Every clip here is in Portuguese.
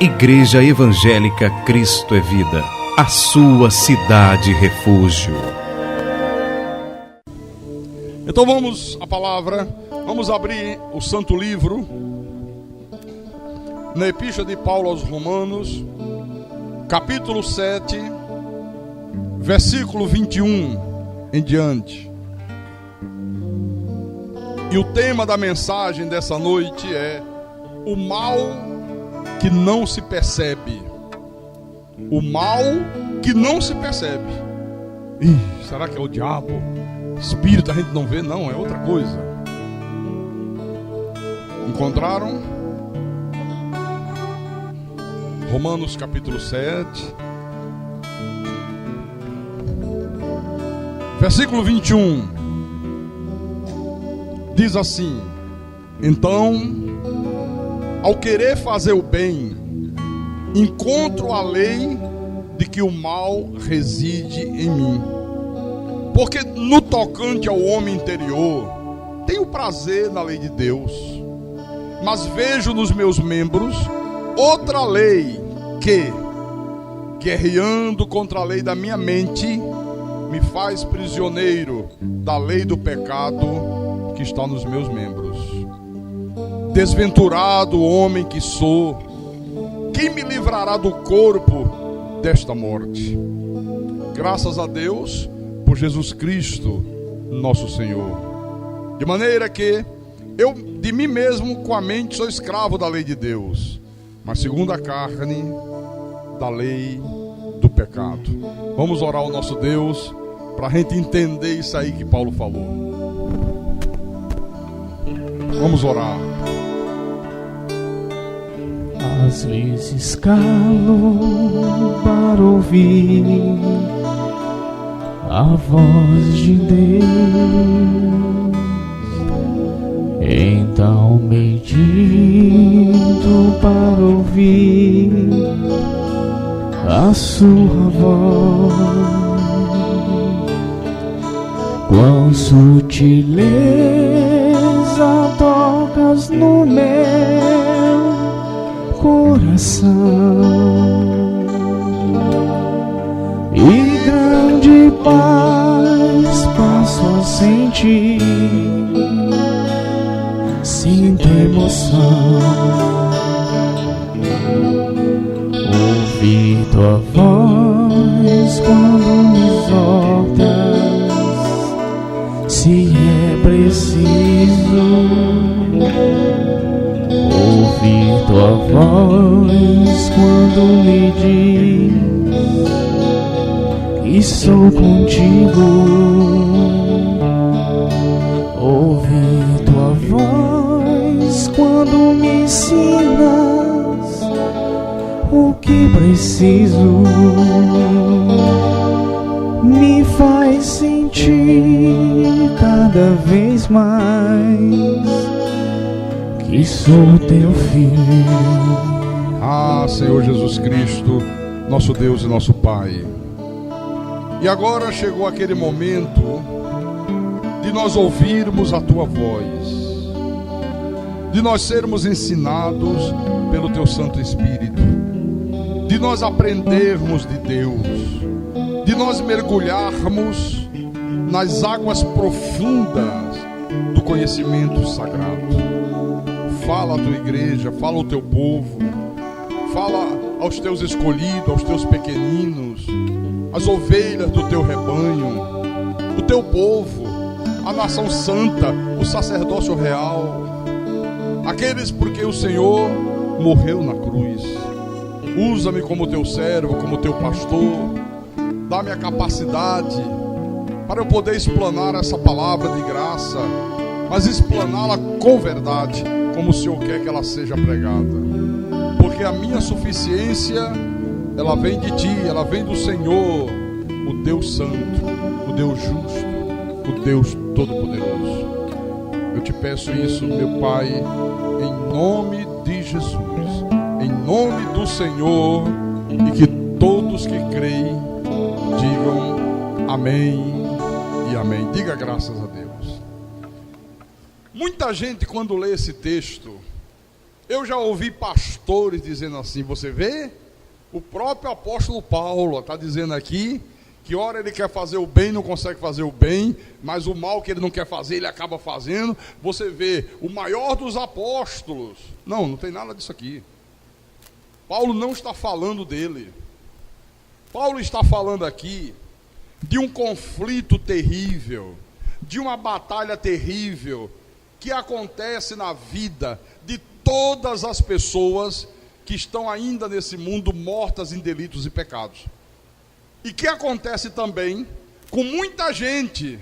Igreja Evangélica Cristo é Vida, a sua cidade refúgio. Então vamos à palavra, vamos abrir o santo livro, na Epístola de Paulo aos Romanos, capítulo 7, versículo 21 em diante. E o tema da mensagem dessa noite é o mal que não se percebe. O mal que não se percebe. Será que é o diabo? Espírito a gente não vê, não, é outra coisa. Encontraram? Romanos capítulo 7, versículo 21. Diz assim: então, ao querer fazer o bem, encontro a lei de que o mal reside em mim. Porque no tocante ao homem interior, tenho prazer na lei de Deus, mas vejo nos meus membros outra lei que, guerreando contra a lei da minha mente, me faz prisioneiro da lei do pecado que está nos meus membros. Desventurado homem que sou, quem me livrará do corpo desta morte? Graças a Deus por Jesus Cristo, nosso Senhor. De maneira que eu de mim mesmo com a mente sou escravo da lei de Deus, mas segundo a carne, da lei do pecado. Vamos orar ao nosso Deus para a gente entender isso aí que Paulo falou. Vamos orar. Às vezes calo para ouvir a voz de Deus, então medito para ouvir a sua voz. Quão sutileza tocas no meu coração, e grande paz passo a sentir. Sinto emoção, ouvir tua voz quando me exortas, se é preciso. Ouvir tua voz quando me diz que sou contigo. Ouvir tua voz quando me ensinas o que preciso, me faz sentir cada vez mais que sou teu filho. Ah, Senhor Jesus Cristo, nosso Deus e nosso Pai. E agora chegou aquele momento de nós ouvirmos a tua voz, de nós sermos ensinados pelo teu Santo Espírito, de nós aprendermos de Deus, de nós mergulharmos nas águas profundas do conhecimento sagrado. Fala a tua igreja, fala ao teu povo, fala aos teus escolhidos, aos teus pequeninos, as ovelhas do teu rebanho, o teu povo, a nação santa, o sacerdócio real, aqueles por quem o Senhor morreu na cruz. Usa-me como teu servo, como teu pastor, dá-me a capacidade para eu poder explanar essa palavra de graça, mas explaná-la com verdade, como o Senhor quer que ela seja pregada. Porque a minha suficiência, ela vem de Ti, ela vem do Senhor, o Deus Santo, o Deus Justo, o Deus Todo-Poderoso. Eu te peço isso, meu Pai, em nome de Jesus, em nome do Senhor, e que todos que creem digam amém e amém. Diga graças a Deus. Muita gente, quando lê esse texto, Eu já ouvi pastores dizendo assim, você vê? O próprio apóstolo Paulo está dizendo aqui que ora ele quer fazer o bem, não consegue fazer o bem, mas o mal que ele não quer fazer, ele acaba fazendo. Você vê, o maior dos apóstolos. Não tem nada disso aqui. Paulo não está falando dele. Paulo está falando aqui de um conflito terrível, de uma batalha terrível que acontece na vida de todas as pessoas que estão ainda nesse mundo mortas em delitos e pecados. E que acontece também com muita gente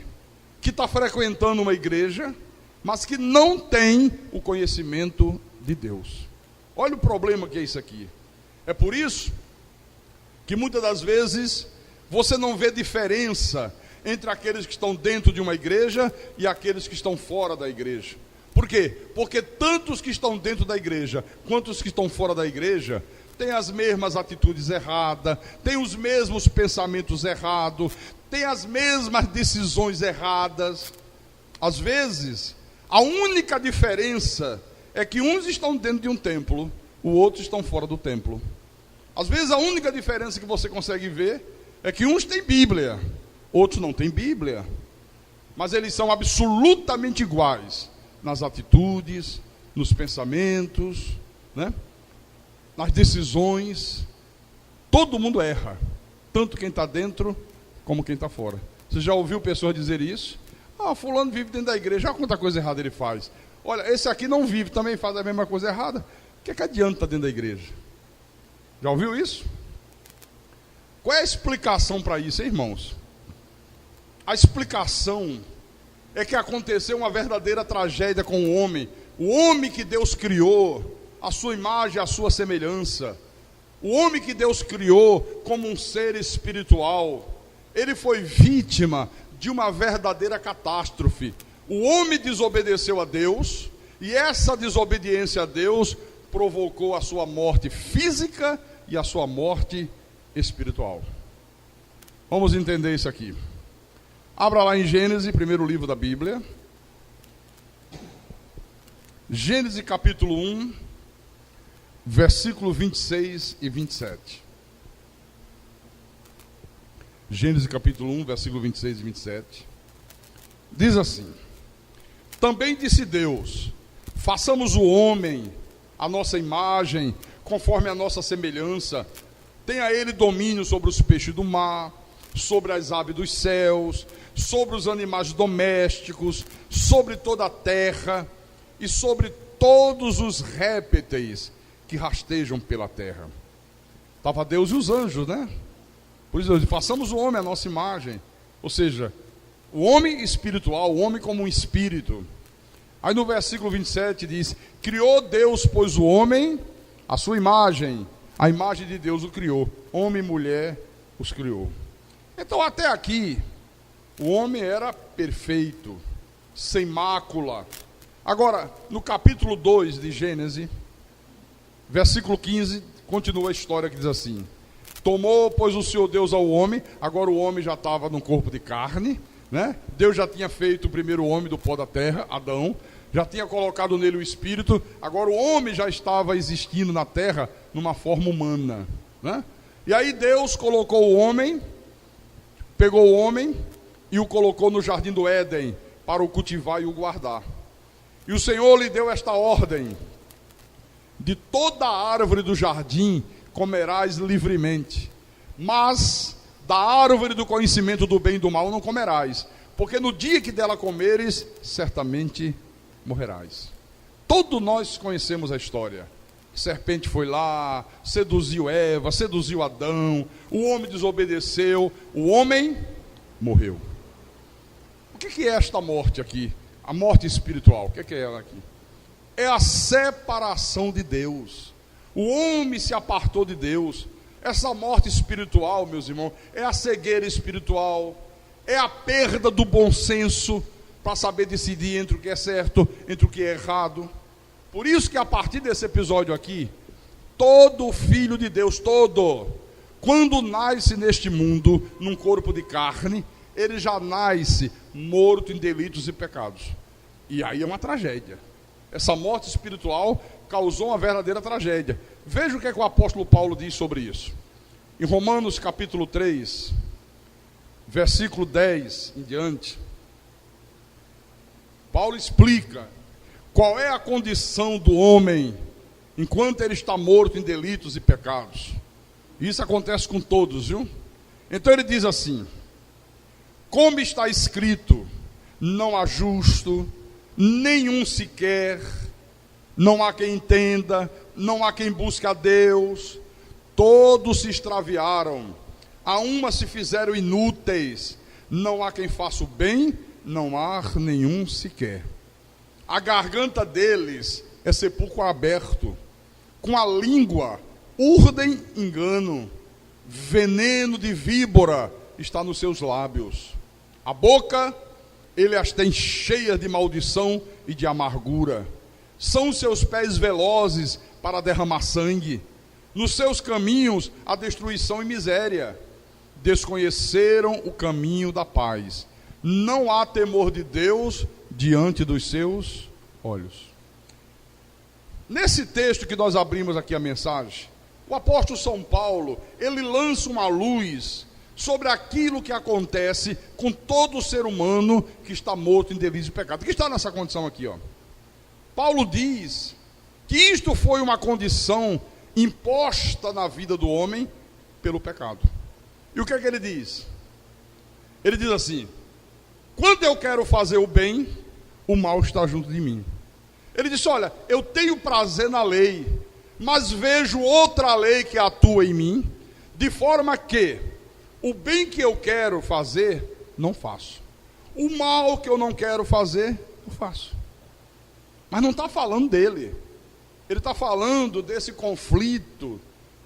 que está frequentando uma igreja, mas que não tem o conhecimento de Deus. Olha o problema que é isso aqui. É por isso que muitas das vezes você não vê diferença entre aqueles que estão dentro de uma igreja e aqueles que estão fora da igreja. Por quê? Porque tanto os que estão dentro da igreja quanto os que estão fora da igreja têm as mesmas atitudes erradas, têm os mesmos pensamentos errados, têm as mesmas decisões erradas. Às vezes, a única diferença é que uns estão dentro de um templo, os outros estão fora do templo. Às vezes, a única diferença que você consegue ver é que uns têm Bíblia, outros não têm Bíblia. Mas eles são absolutamente iguais nas atitudes, nos pensamentos, né? Nas decisões. Todo mundo erra, tanto quem está dentro como quem está fora. Você já ouviu pessoas dizer isso? Fulano vive dentro da igreja, olha quanta coisa errada ele faz. Olha, esse aqui não vive, também faz a mesma coisa errada. O que adianta estar dentro da igreja? Já ouviu isso? Qual é a explicação para isso, hein, irmãos? A explicação é que aconteceu uma verdadeira tragédia com o homem que Deus criou, a sua imagem, a sua semelhança. O homem que Deus criou como um ser espiritual, ele foi vítima de uma verdadeira catástrofe. O homem desobedeceu a Deus, e essa desobediência a Deus provocou a sua morte física e a sua morte espiritual. Vamos entender isso aqui. Abra lá em Gênesis, primeiro livro da Bíblia. Gênesis capítulo 1, versículo 26 e 27. Gênesis capítulo 1, versículo 26 e 27. Diz assim: também disse Deus, façamos o homem à nossa imagem, conforme a nossa semelhança. Tenha ele domínio sobre os peixes do mar, sobre as aves dos céus, sobre os animais domésticos, sobre toda a terra e sobre todos os répteis que rastejam pela terra. Estava Deus e os anjos, né? Por isso, façamos o homem à nossa imagem. Ou seja, o homem espiritual, o homem como um espírito. Aí no versículo 27 diz: criou Deus, pois, o homem à sua imagem. A imagem de Deus o criou. Homem e mulher os criou. Então até aqui, o homem era perfeito, sem mácula. Agora, no capítulo 2 de Gênesis, versículo 15, continua a história que diz assim: tomou, pois, o Senhor Deus ao homem. Agora o homem já estava num corpo de carne, né? Deus já tinha feito o primeiro homem do pó da terra, Adão, já tinha colocado nele o espírito. Agora o homem já estava existindo na terra numa forma humana, né? E aí Deus colocou o homem, pegou o homem e o colocou no jardim do Éden para o cultivar e o guardar. E o Senhor lhe deu esta ordem: de toda a árvore do jardim comerás livremente, mas da árvore do conhecimento do bem e do mal não comerás, porque no dia que dela comeres, certamente morrerás. Todos nós conhecemos a história. A serpente foi lá, seduziu Eva, seduziu Adão, o homem desobedeceu, o homem morreu. O que é esta morte aqui? A morte espiritual, o que é ela aqui? É a separação de Deus. O homem se apartou de Deus. Essa morte espiritual, meus irmãos, é a cegueira espiritual, é a perda do bom senso para saber decidir entre o que é certo, entre o que é errado. Por isso que a partir desse episódio aqui, todo filho de Deus, quando nasce neste mundo, num corpo de carne, ele já nasce morto em delitos e pecados. E aí é uma tragédia. Essa morte espiritual causou uma verdadeira tragédia. Veja o que é que o apóstolo Paulo diz sobre isso. Em Romanos capítulo 3, versículo 10 em diante, Paulo explica qual é a condição do homem enquanto ele está morto em delitos e pecados. Isso acontece com todos, viu? Então ele diz assim: como está escrito, não há justo, nenhum sequer, não há quem entenda, não há quem busque a Deus, todos se extraviaram, a uma se fizeram inúteis, não há quem faça o bem, não há nenhum sequer. A garganta deles é sepulcro aberto, com a língua urdem engano, veneno de víbora está nos seus lábios. A boca, ele as tem cheias de maldição e de amargura. São os seus pés velozes para derramar sangue. Nos seus caminhos, a destruição e miséria. Desconheceram o caminho da paz. Não há temor de Deus diante dos seus olhos. Nesse texto que nós abrimos aqui a mensagem, o apóstolo São Paulo, ele lança uma luz sobre aquilo que acontece com todo ser humano que está morto em delírio e pecado. Que está nessa condição aqui, ó. Paulo diz que isto foi uma condição imposta na vida do homem pelo pecado. E o que é que ele diz? Ele diz assim: quando eu quero fazer o bem, o mal está junto de mim. Ele disse: olha, eu tenho prazer na lei, mas vejo outra lei que atua em mim, de forma que o bem que eu quero fazer, não faço. O mal que eu não quero fazer, eu faço. Mas não está falando dele. Ele está falando desse conflito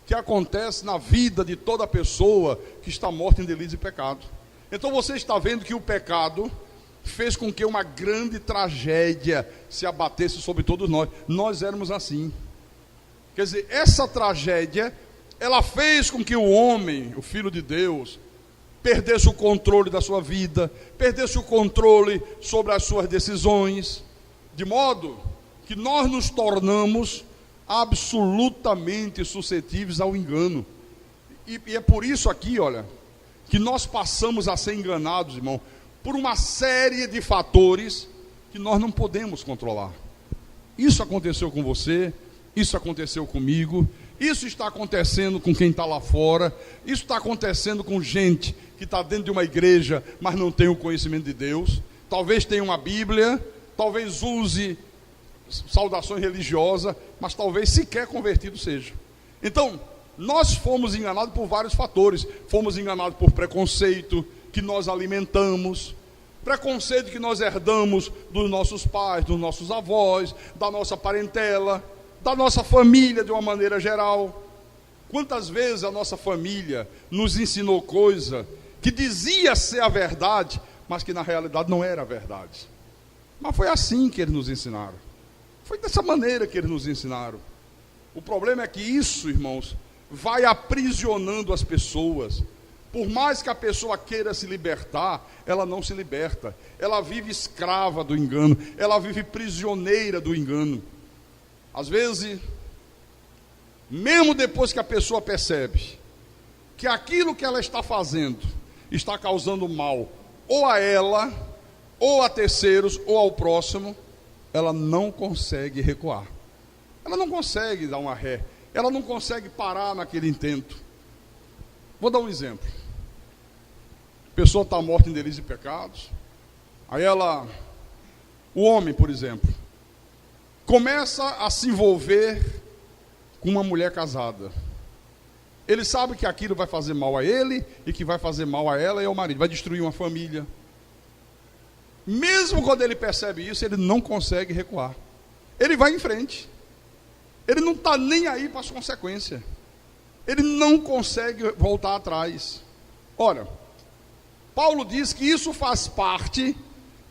que acontece na vida de toda pessoa que está morta em delitos e pecado. Então você está vendo que o pecado fez com que uma grande tragédia se abatesse sobre todos nós. Nós éramos assim. Quer dizer, essa tragédia, ela fez com que o homem, o Filho de Deus, perdesse o controle da sua vida, perdesse o controle sobre as suas decisões, de modo que nós nos tornamos absolutamente suscetíveis ao engano. E é por isso aqui, olha, que nós passamos a ser enganados, irmão, por uma série de fatores que nós não podemos controlar. Isso aconteceu com você, isso aconteceu comigo, isso está acontecendo com quem está lá fora, isso está acontecendo com gente que está dentro de uma igreja, mas não tem o conhecimento de Deus. Talvez tenha uma Bíblia, talvez use saudações religiosas, mas talvez sequer convertido seja. Então, nós fomos enganados por vários fatores. Fomos enganados por preconceito que nós alimentamos, preconceito que nós herdamos dos nossos pais, dos nossos avós, da nossa parentela, da nossa família de uma maneira geral. Quantas vezes a nossa família nos ensinou coisa que dizia ser a verdade, mas que na realidade não era a verdade. Mas foi assim que eles nos ensinaram. Foi dessa maneira que eles nos ensinaram. O problema é que isso, irmãos, vai aprisionando as pessoas. Por mais que a pessoa queira se libertar, ela não se liberta. Ela vive escrava do engano, ela vive prisioneira do engano. Às vezes, mesmo depois que a pessoa percebe que aquilo que ela está fazendo está causando mal, ou a ela, ou a terceiros, ou ao próximo, ela não consegue recuar. Ela não consegue dar uma ré. Ela não consegue parar naquele intento. Vou dar um exemplo. A pessoa está morta em delitos e pecados. Aí o homem, por exemplo, começa a se envolver com uma mulher casada. Ele sabe que aquilo vai fazer mal a ele e que vai fazer mal a ela e ao marido. Vai destruir uma família. Mesmo quando ele percebe isso, ele não consegue recuar. Ele vai em frente. Ele não está nem aí para as consequências. Ele não consegue voltar atrás. Ora, Paulo diz que isso faz parte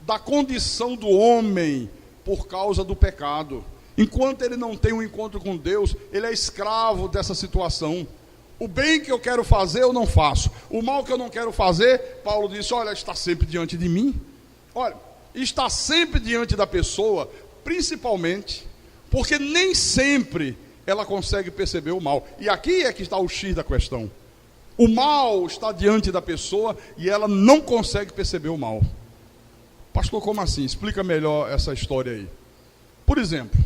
da condição do homem por causa do pecado. Enquanto ele não tem um encontro com Deus, ele é escravo dessa situação. O bem que eu quero fazer, eu não faço. O mal que eu não quero fazer, Paulo diz, olha, está sempre diante de mim. Olha, está sempre diante da pessoa principalmente porque nem sempre ela consegue perceber o mal. E aqui é que está o X da questão. O mal está diante da pessoa e ela não consegue perceber o mal. Pastor, como assim? Explica melhor essa história aí. Por exemplo,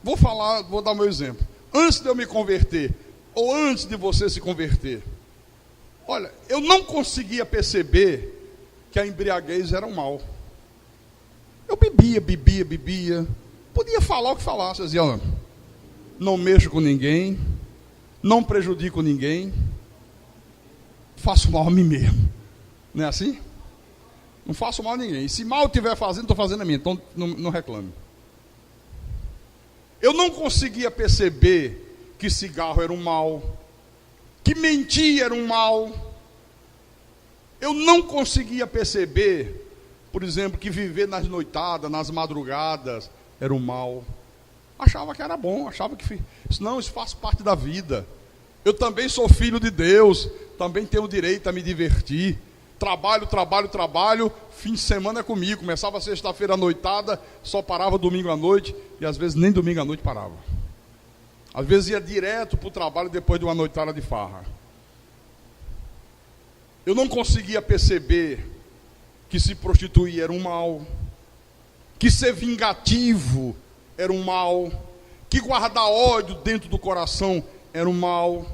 vou dar meu exemplo. Antes de eu me converter, ou antes de você se converter, olha, eu não conseguia perceber que a embriaguez era um mal. Eu bebia. Podia falar o que falasse. Eu dizia, não mexo com ninguém, não prejudico ninguém, faço mal a mim mesmo. Não é assim? Não faço mal a ninguém. E se mal eu estiver fazendo, estou fazendo a mim. Então não reclame. Eu não conseguia perceber que cigarro era um mal, que mentir era um mal. Eu não conseguia perceber, por exemplo, que viver nas noitadas, nas madrugadas, era um mal. Achava que era bom, achava que... Não, isso faz parte da vida. Eu também sou filho de Deus, também tenho direito a me divertir. Trabalho, fim de semana é comigo. Começava sexta-feira à noitada, só parava domingo à noite, e às vezes nem domingo à noite parava. Às vezes ia direto para o trabalho depois de uma noitada de farra. Eu não conseguia perceber que se prostituir era um mal, que ser vingativo era um mal, que guardar ódio dentro do coração era um mal.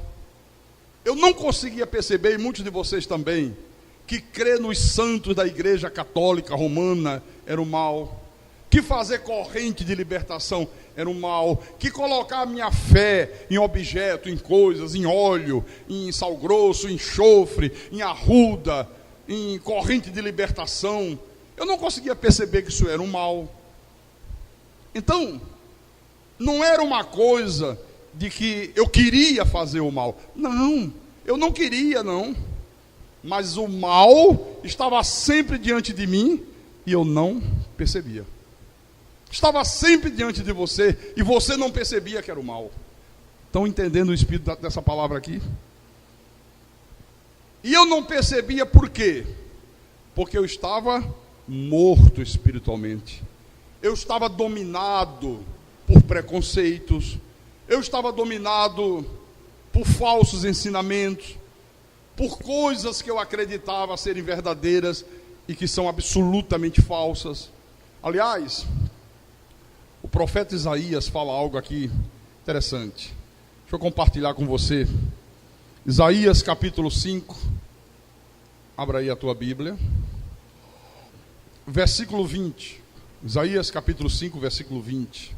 Eu não conseguia perceber, e muitos de vocês também, que crer nos santos da Igreja Católica Romana era um mal, que fazer corrente de libertação era um mal, que colocar a minha fé em objeto, em coisas, em óleo, em sal grosso, em enxofre, em arruda, em corrente de libertação, eu não conseguia perceber que isso era um mal. Então, não era uma coisa de que eu queria fazer o mal. Não, eu não queria, não. Mas o mal estava sempre diante de mim e eu não percebia. Estava sempre diante de você e você não percebia que era o mal. Estão entendendo o espírito dessa palavra aqui? E eu não percebia por quê? Porque eu estava morto espiritualmente. Eu estava dominado por preconceitos. Eu estava dominado por falsos ensinamentos, por coisas que eu acreditava serem verdadeiras e que são absolutamente falsas. Aliás, o profeta Isaías fala algo aqui interessante. Deixa eu compartilhar com você. Isaías capítulo 5. Abra aí a tua Bíblia. Versículo 20. Isaías capítulo 5, versículo 20.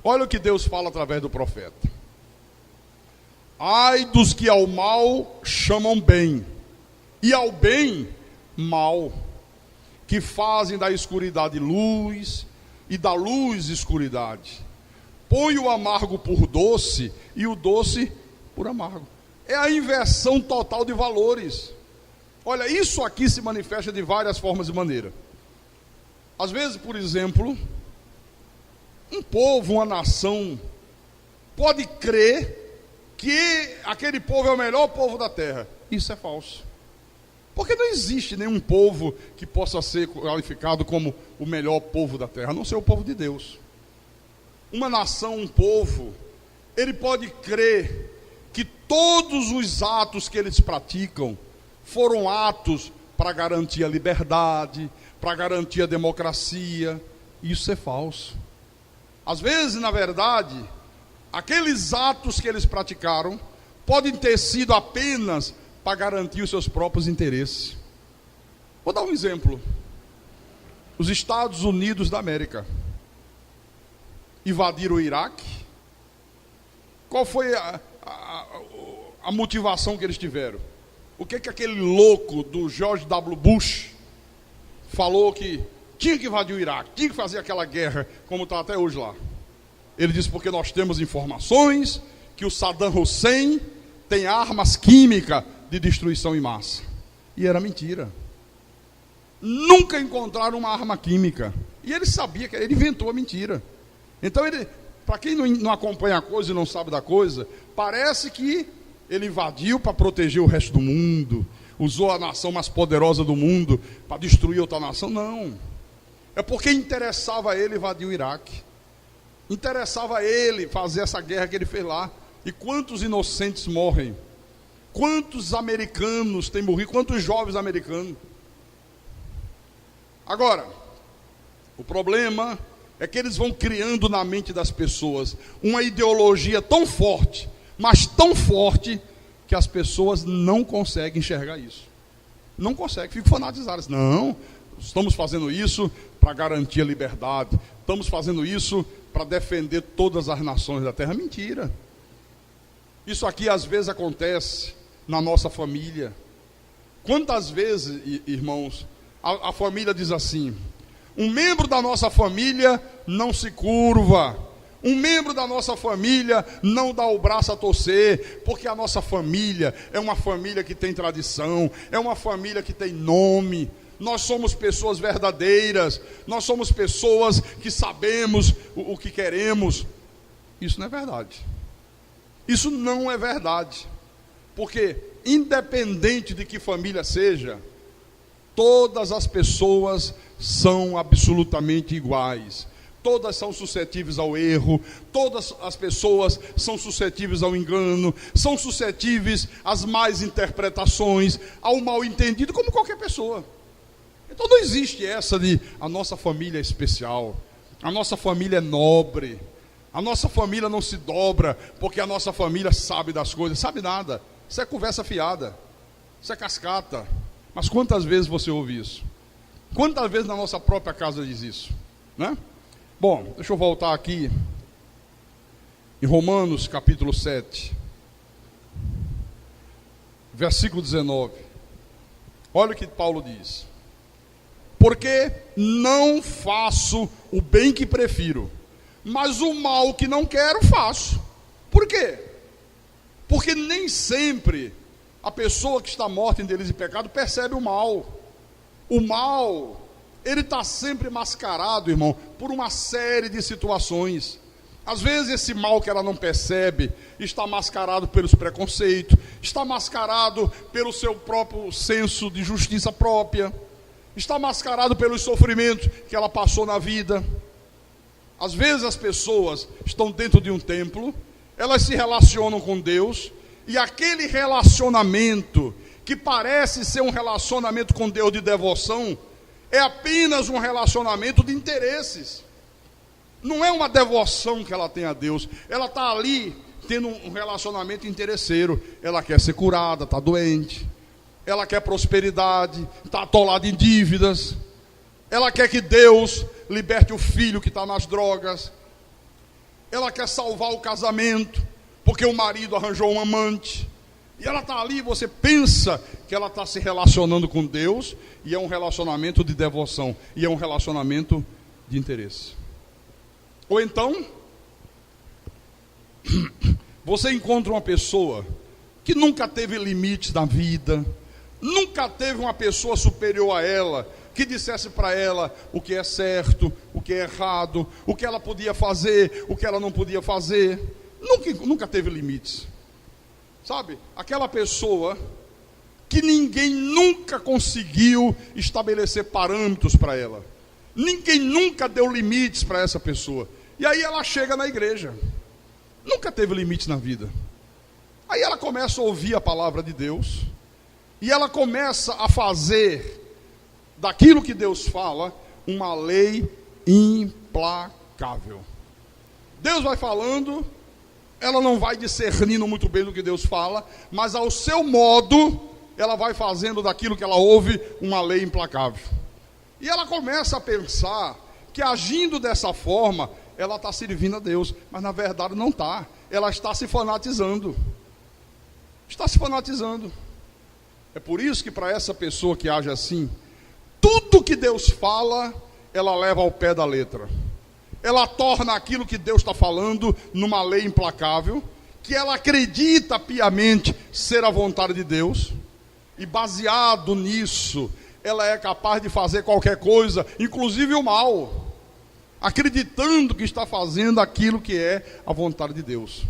Olha o que Deus fala através do profeta. Ai dos que ao mal chamam bem, e ao bem mal, que fazem da escuridade luz, e da luz escuridade. Põe o amargo por doce, e o doce por amargo. É a inversão total de valores. Olha, isso aqui se manifesta de várias formas e maneiras. Às vezes, por exemplo, um povo, uma nação, pode crer que aquele povo é o melhor povo da terra. Isso é falso. Porque não existe nenhum povo que possa ser qualificado como o melhor povo da terra, a não ser o povo de Deus. Uma nação, um povo, ele pode crer que todos os atos que eles praticam foram atos para garantir a liberdade, para garantir a democracia. Isso é falso. Às vezes, na verdade, aqueles atos que eles praticaram podem ter sido apenas para garantir os seus próprios interesses. Vou dar um exemplo. Os Estados Unidos da América invadiram o Iraque. Qual foi a motivação que eles tiveram? O que aquele louco do George W. Bush falou que tinha que invadir o Iraque, tinha que fazer aquela guerra como está até hoje lá? Ele disse porque nós temos informações que o Saddam Hussein tem armas químicas de destruição em massa. E era mentira. Nunca encontraram uma arma química. E ele sabia que ele inventou a mentira. Então, para quem não acompanha a coisa e não sabe da coisa, parece que ele invadiu para proteger o resto do mundo, usou a nação mais poderosa do mundo para destruir outra nação. Não. É porque interessava a ele invadir o Iraque. Interessava a ele fazer essa guerra que ele fez lá. E quantos inocentes morrem? Quantos americanos têm morrido? Quantos jovens americanos? Agora, o problema é que eles vão criando na mente das pessoas uma ideologia tão forte, mas tão forte, que as pessoas não conseguem enxergar isso. Não conseguem, ficam fanatizadas. Não, estamos fazendo isso para garantir a liberdade. Estamos fazendo isso para defender todas as nações da terra. Mentira. Isso aqui às vezes acontece na nossa família. Quantas vezes, irmãos, a família diz assim: um membro da nossa família não se curva, um membro da nossa família não dá o braço a torcer, porque a nossa família é uma família que tem tradição, é uma família que tem nome. Nós somos pessoas verdadeiras, nós somos pessoas que sabemos o que queremos. Isso não é verdade. Isso não é verdade. Porque, independente de que família seja, todas as pessoas são absolutamente iguais. Todas são suscetíveis ao erro, todas as pessoas são suscetíveis ao engano, são suscetíveis às más interpretações, ao mal entendido, como qualquer pessoa. Então não existe essa de a nossa família é especial, a nossa família é nobre, a nossa família não se dobra porque a nossa família sabe das coisas. Sabe nada, isso é conversa fiada, isso é cascata. Mas quantas vezes você ouve isso? Quantas vezes na nossa própria casa diz isso, né? Bom, deixa eu voltar aqui em Romanos capítulo 7, versículo 19. Olha o que Paulo diz: porque não faço o bem que prefiro, mas o mal que não quero faço. Por quê? Porque nem sempre a pessoa que está morta em delitos e pecado percebe o mal. O mal, ele está sempre mascarado, irmão, por uma série de situações. Às vezes esse mal que ela não percebe está mascarado pelos preconceitos, está mascarado pelo seu próprio senso de justiça própria, está mascarado pelos sofrimentos que ela passou na vida. Às vezes as pessoas estão dentro de um templo, elas se relacionam com Deus, e aquele relacionamento que parece ser um relacionamento com Deus de devoção, é apenas um relacionamento de interesses. Não é uma devoção que ela tem a Deus. Ela está ali tendo um relacionamento interesseiro. Ela quer ser curada, está doente. Ela quer prosperidade, está atolada em dívidas. Ela quer que Deus liberte o filho que está nas drogas. Ela quer salvar o casamento, porque o marido arranjou um amante. E ela está ali, você pensa que ela está se relacionando com Deus, e é um relacionamento de devoção, e é um relacionamento de interesse. Ou então, você encontra uma pessoa que nunca teve limites na vida, nunca teve uma pessoa superior a ela, que dissesse para ela o que é certo, o que é errado, o que ela podia fazer, o que ela não podia fazer. Nunca teve limites. Sabe, aquela pessoa que ninguém nunca conseguiu estabelecer parâmetros para ela. Ninguém nunca deu limites para essa pessoa. E aí ela chega na igreja. Nunca teve limites na vida. Aí ela começa a ouvir a palavra de Deus. E ela começa a fazer daquilo que Deus fala uma lei implacável. Deus vai falando, ela não vai discernindo muito bem do que Deus fala, mas ao seu modo, ela vai fazendo daquilo que ela ouve uma lei implacável. E ela começa a pensar que agindo dessa forma, ela está servindo a Deus, mas na verdade não está. Ela está se fanatizando. Está se fanatizando. É por isso que para essa pessoa que age assim, tudo que Deus fala, ela leva ao pé da letra. Ela torna aquilo que Deus está falando numa lei implacável, que ela acredita piamente ser a vontade de Deus, e baseado nisso, ela é capaz de fazer qualquer coisa, inclusive o mal, acreditando que está fazendo aquilo que é a vontade de Deus.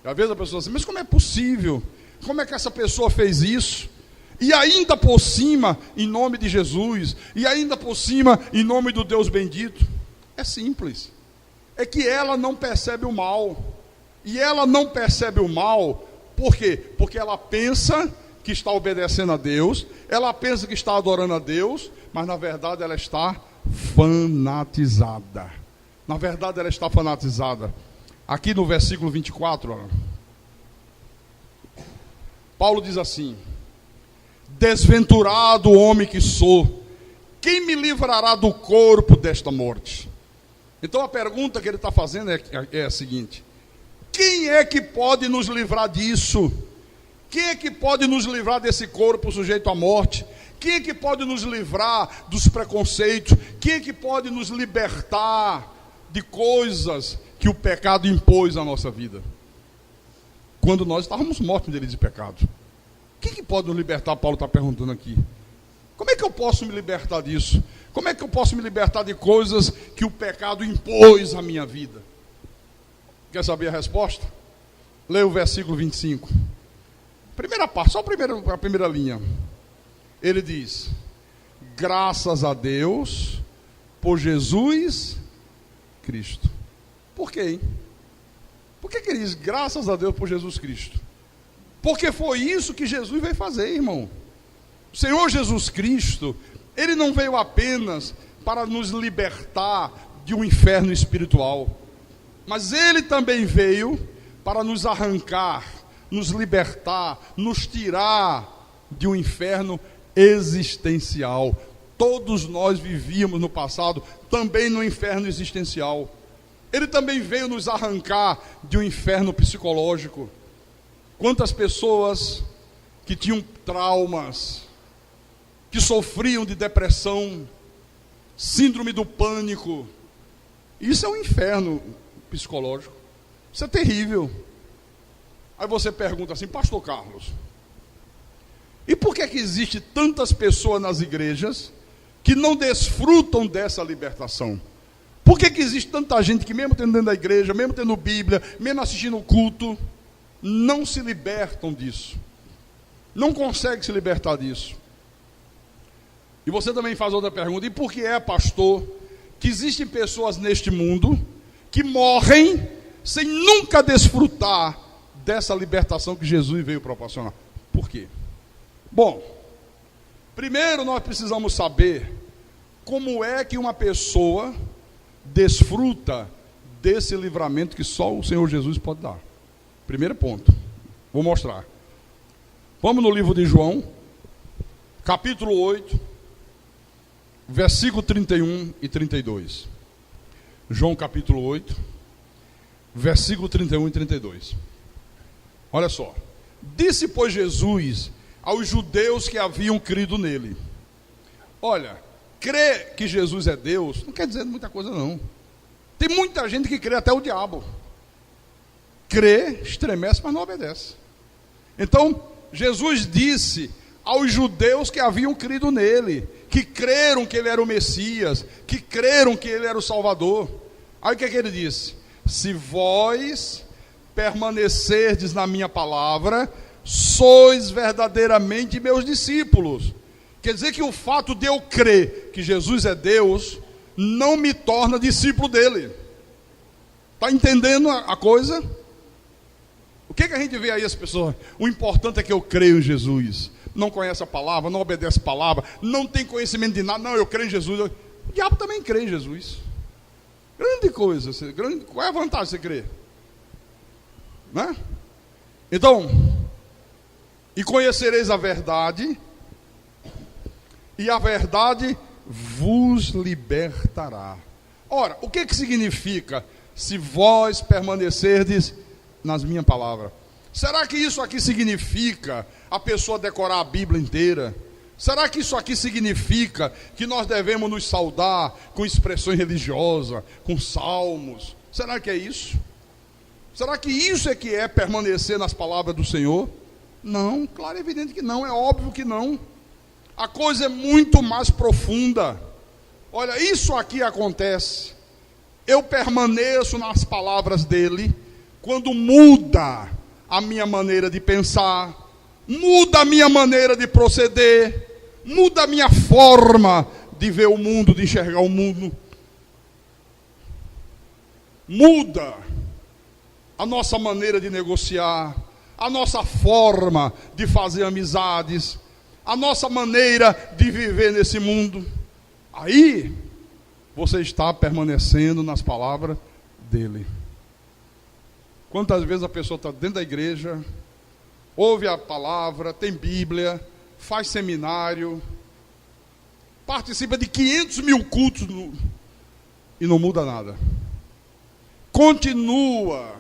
E às vezes a pessoa diz assim, mas como é possível? Como é que essa pessoa fez isso? E ainda por cima, em nome de Jesus, e ainda por cima, em nome do Deus bendito. É simples. É que ela não percebe o mal. E ela não percebe o mal, por quê? Porque ela pensa que está obedecendo a Deus, ela pensa que está adorando a Deus, mas na verdade ela está fanatizada. Na verdade ela está fanatizada. Aqui no versículo 24, ó, Paulo diz assim: desventurado homem que sou, quem me livrará do corpo desta morte? Então a pergunta que ele está fazendo é a seguinte: quem é que pode nos livrar disso? Quem é que pode nos livrar desse corpo sujeito à morte? Quem é que pode nos livrar dos preconceitos? Quem é que pode nos libertar de coisas que o pecado impôs na nossa vida? Quando nós estávamos mortos dele de pecado. Quem é que pode nos libertar? Paulo está perguntando aqui. Como é que eu posso me libertar disso? Como é que eu posso me libertar de coisas que o pecado impôs à minha vida? Quer saber a resposta? Leia o versículo 25. Primeira parte, só a primeira linha. Ele diz: graças a Deus por Jesus Cristo. Por quê, hein? Por que ele diz graças a Deus por Jesus Cristo? Porque foi isso que Jesus veio fazer, irmão. O Senhor Jesus Cristo, ele não veio apenas para nos libertar de um inferno espiritual, mas ele também veio para nos arrancar, nos libertar, nos tirar de um inferno existencial. Todos nós vivíamos no passado também no inferno existencial. Ele também veio nos arrancar de um inferno psicológico. Quantas pessoas que tinham traumas, que sofriam de depressão, síndrome do pânico. Isso é um inferno psicológico. Isso é terrível. Aí você pergunta assim: pastor Carlos, e por que existe tantas pessoas nas igrejas que não desfrutam dessa libertação? Por que existe tanta gente que mesmo tendo dentro da igreja, mesmo tendo Bíblia, mesmo assistindo o culto, não se libertam disso? Não consegue se libertar disso. E você também faz outra pergunta: e por que é, pastor, que existem pessoas neste mundo que morrem sem nunca desfrutar dessa libertação que Jesus veio proporcionar? Por quê? Bom, primeiro nós precisamos saber como é que uma pessoa desfruta desse livramento que só o Senhor Jesus pode dar. Primeiro ponto, vou mostrar. Vamos no livro de João, capítulo 8, versículo 31 e 32. João capítulo 8, versículo 31 e 32. Olha só. Disse, pois, Jesus aos judeus que haviam crido nele: olha, crer que Jesus é Deus não quer dizer muita coisa, não. Tem muita gente que crê até o diabo. Crê, estremece, mas não obedece. Então, Jesus disse aos judeus que haviam crido nele, que creram que ele era o Messias, que creram que ele era o Salvador. Aí o que é que ele disse? Se vós permanecerdes na minha palavra, sois verdadeiramente meus discípulos. Quer dizer que o fato de eu crer que Jesus é Deus não me torna discípulo dele. Está entendendo a coisa? O que a gente vê aí as pessoas? O importante é que eu creio em Jesus. Não conhece a palavra, não obedece a palavra, não tem conhecimento de nada. Não, eu creio em Jesus. O diabo também crê em Jesus. Grande coisa. Qual é a vantagem de você crer? Né? Então, e conhecereis a verdade, e a verdade vos libertará. Ora, o que significa se vós permanecerdes nas minhas palavras? Será que isso aqui significa a pessoa decorar a Bíblia inteira? Será que isso aqui significa que nós devemos nos saudar com expressões religiosas, com salmos? Será que é isso? Será que isso é que é permanecer nas palavras do Senhor? Não, claro, é evidente que não, é óbvio que não. A coisa é muito mais profunda. Olha, isso aqui acontece. Eu permaneço nas palavras dele quando muda a minha maneira de pensar, muda a minha maneira de proceder, muda a minha forma de ver o mundo, de enxergar o mundo. Muda a nossa maneira de negociar, a nossa forma de fazer amizades, a nossa maneira de viver nesse mundo. Aí, você está permanecendo nas palavras dele. Quantas vezes a pessoa está dentro da igreja, ouve a palavra, tem Bíblia, faz seminário, participa de 500 mil cultos e não muda nada. Continua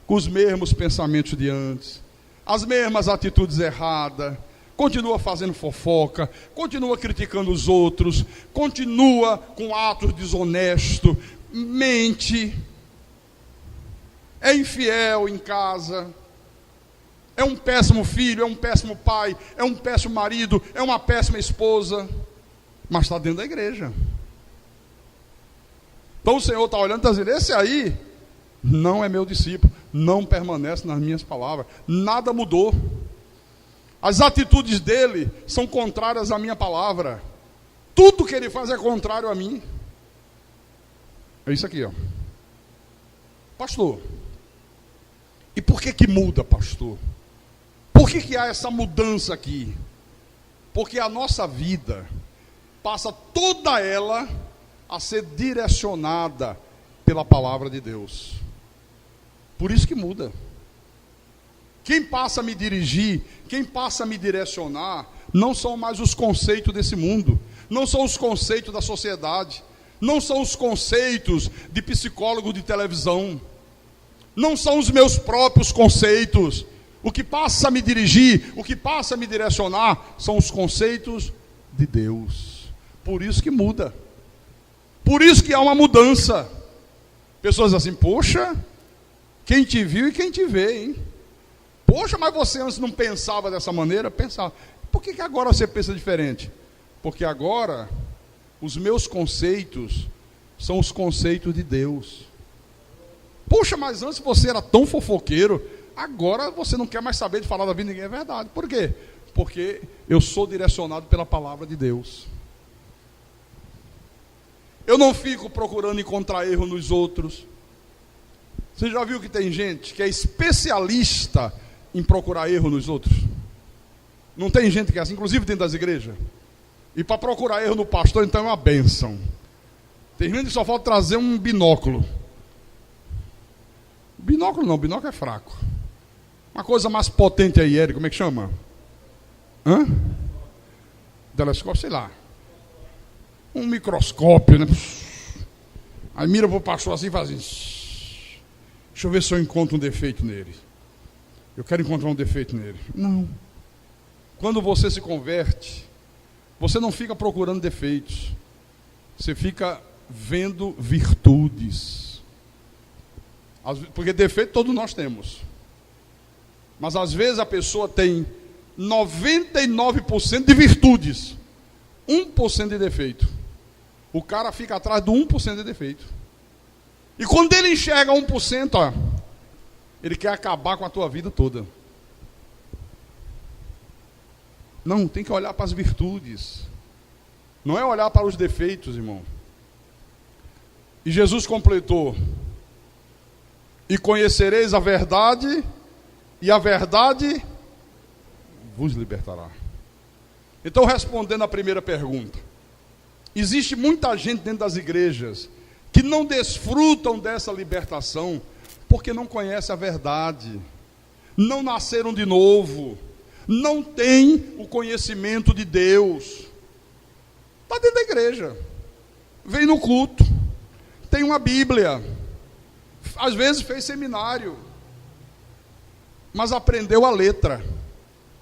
com os mesmos pensamentos de antes, as mesmas atitudes erradas, continua fazendo fofoca, continua criticando os outros, continua com atos desonestos, mente, é infiel em casa, é um péssimo filho, é um péssimo pai, é um péssimo marido, é uma péssima esposa, mas está dentro da igreja. Então o Senhor está olhando e está dizendo, esse aí não é meu discípulo, não permanece nas minhas palavras, nada mudou. As atitudes dele são contrárias à minha palavra. Tudo que ele faz é contrário a mim. É isso aqui, ó. Pastor, e por que muda, pastor? Por que há essa mudança aqui? Porque a nossa vida passa toda ela a ser direcionada pela palavra de Deus. Por isso que muda. Quem passa a me dirigir, quem passa a me direcionar, não são mais os conceitos desse mundo, não são os conceitos da sociedade, não são os conceitos de psicólogo de televisão, não são os meus próprios conceitos. O que passa a me dirigir, o que passa a me direcionar, são os conceitos de Deus. Por isso que muda. Por isso que há uma mudança. Pessoas assim, poxa, quem te viu e quem te vê, hein? Poxa, mas você antes não pensava dessa maneira? Pensava. Por que agora você pensa diferente? Porque agora os meus conceitos são os conceitos de Deus. Poxa, mas antes você era tão fofoqueiro, agora você não quer mais saber de falar da vida de ninguém, é verdade. Por quê? Porque eu sou direcionado pela palavra de Deus. Eu não fico procurando encontrar erro nos outros. Você já viu que tem gente que é especialista em procurar erro nos outros? Não tem gente que é assim, inclusive dentro das igrejas? E para procurar erro no pastor, então é uma bênção. Tem gente que só falta trazer um binóculo. Binóculo não, binóculo é fraco. Uma coisa mais potente aí, Érico, como é que chama? Telescópio, sei lá. Um microscópio, né? Aí mira para o pastor assim e faz assim. Deixa eu ver se eu encontro um defeito nele. Eu quero encontrar um defeito nele. Não. Quando você se converte, você não fica procurando defeitos. Você fica vendo virtudes. Porque defeito todos nós temos. Mas às vezes a pessoa tem 99% de virtudes, 1% de defeito. O cara fica atrás do 1% de defeito. E quando ele enxerga 1%, ó, ele quer acabar com a tua vida toda. Não, tem que olhar para as virtudes. Não é olhar para os defeitos, irmão. E Jesus completou: e conhecereis a verdade, e a verdade vos libertará. Então, respondendo à primeira pergunta, existe muita gente dentro das igrejas que não desfrutam dessa libertação porque não conhece a verdade, não nasceram de novo, não têm o conhecimento de Deus. Está dentro da igreja, vem no culto, tem uma Bíblia, às vezes fez seminário, mas aprendeu a letra,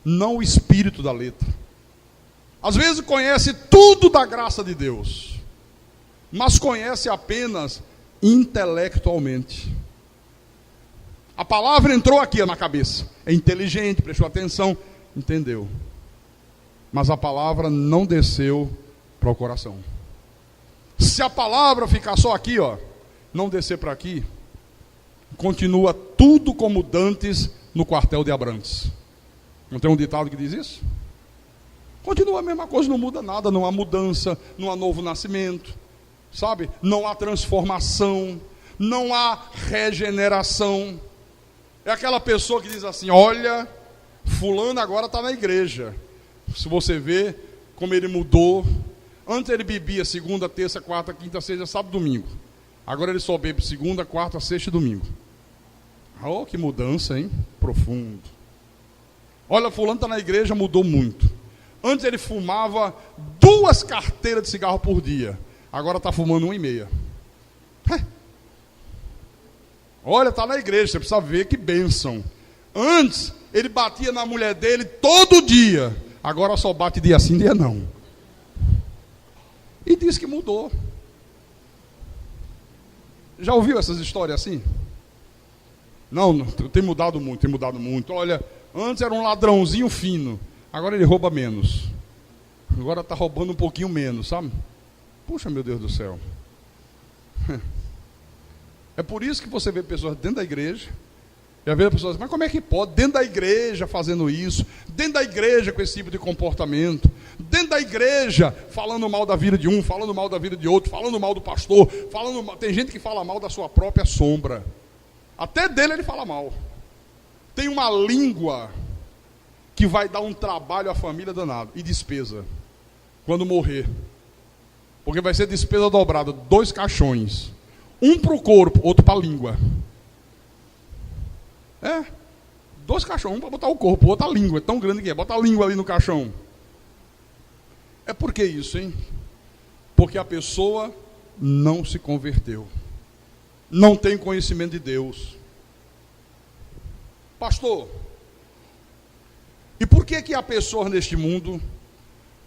não o espírito da letra. Às vezes conhece tudo da graça de Deus, mas conhece apenas intelectualmente. A palavra entrou aqui na cabeça, é inteligente, prestou atenção, entendeu. Mas a palavra não desceu para o coração. Se a palavra ficar só aqui, ó, não descer para aqui, continua tudo como dantes no quartel de Abrantes. Não tem um ditado que diz isso? Continua a mesma coisa, não muda nada, não há mudança, não há novo nascimento, sabe? Não há transformação, não há regeneração. É aquela pessoa que diz assim: olha, fulano agora está na igreja. Se você vê como ele mudou, antes ele bebia segunda, terça, quarta, quinta, sexta, sábado, domingo. Agora ele só bebe segunda, quarta, sexta e domingo. Oh, que mudança, hein? Profundo. Olha, fulano está na igreja, mudou muito. Antes ele fumava 2 carteiras de cigarro por dia. Agora está fumando 1,5. Olha, está na igreja, você precisa ver que bênção. Antes ele batia na mulher dele todo dia. Agora só bate dia sim, dia não. E diz que mudou. Já ouviu essas histórias assim? Não, tem mudado muito, tem mudado muito. Olha, antes era um ladrãozinho fino. Agora ele rouba menos. Agora está roubando um pouquinho menos, sabe? Puxa, meu Deus do céu. É por isso que você vê pessoas dentro da igreja. E às vezes as pessoas dizem: mas como é que pode? Dentro da igreja fazendo isso. Dentro da igreja com esse tipo de comportamento. Dentro da igreja falando mal da vida de um, falando mal da vida de outro, falando mal do pastor. Tem gente que fala mal da sua própria sombra. Até dele ele fala mal. Tem uma língua que vai dar um trabalho à família danado. E despesa. Quando morrer. Porque vai ser despesa dobrada. 2 caixões. Um para o corpo, outro para a língua. 2 caixões. Um para botar o corpo, outro a língua. É tão grande que é. Bota a língua ali no caixão. É por que isso, hein? Porque a pessoa não se converteu. Não tem conhecimento de Deus. Pastor, e por que há pessoas neste mundo